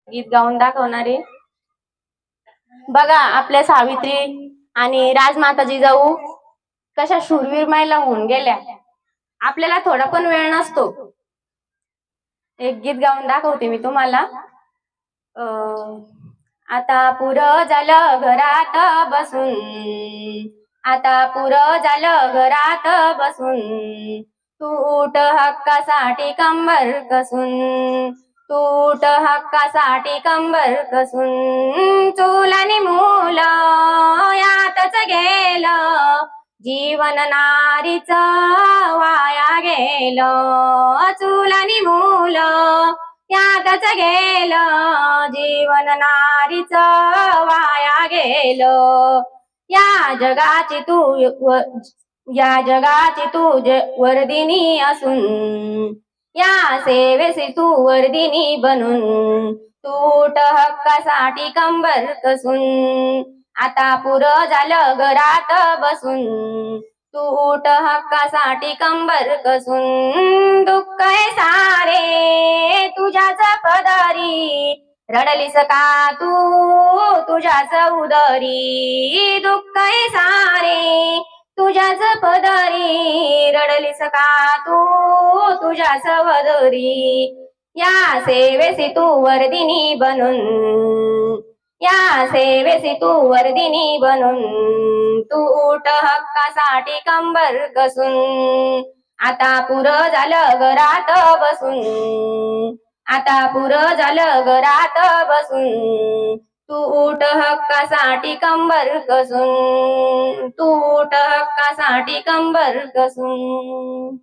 गीत गाऊन दाखवणारे. बघा आपल्या सावित्री आणि राजमाता जिजाऊ कशा शूरवीर महिला होऊन गेल्या. आपल्याला थोडा पण वेळ नसतो. एक गीत गाऊन दाखवते मी तुम्हाला. आता पुरं झालं घरात बसून, आता पुरं झालं घरात बसून, तूट हक्कासाठी कंबर कसून, तूट हक्कासाठी कंबर कसून, चूल आणि मूल यातच गेलं, जीवन नारीच वाया गेलं, चूल आणि मूल यातच गेलं, जीवन नारीच वाया गेलं. या जगाची तू वर्दिनी असून, या सेवेसी तू वर्दिनी बनून, तूट हक्कासाठी कंबर कसून, आता पुरं झालं घरात बसून, तूट हक्कासाठी कंबर कसून, दुःख सारे तुझ्याच पदरी, रडलीस का तू तुझ्याच उदरी, दुःख सारे तुझ्याच पदरी, रडलीस का तू तुझ्याच उदरी. या सेवेसी तू वर्दिनी बनून, या सेवेसी तू वर्दिनी बनून, तूट हक्कासाठी कंबर कसून, आता पुरं झालं घरात बसून, आता पुरं झालं घरात बसून, तूट हक्कासाठी कंबर कसून, तूट हक्कासाठी कंबर कसून.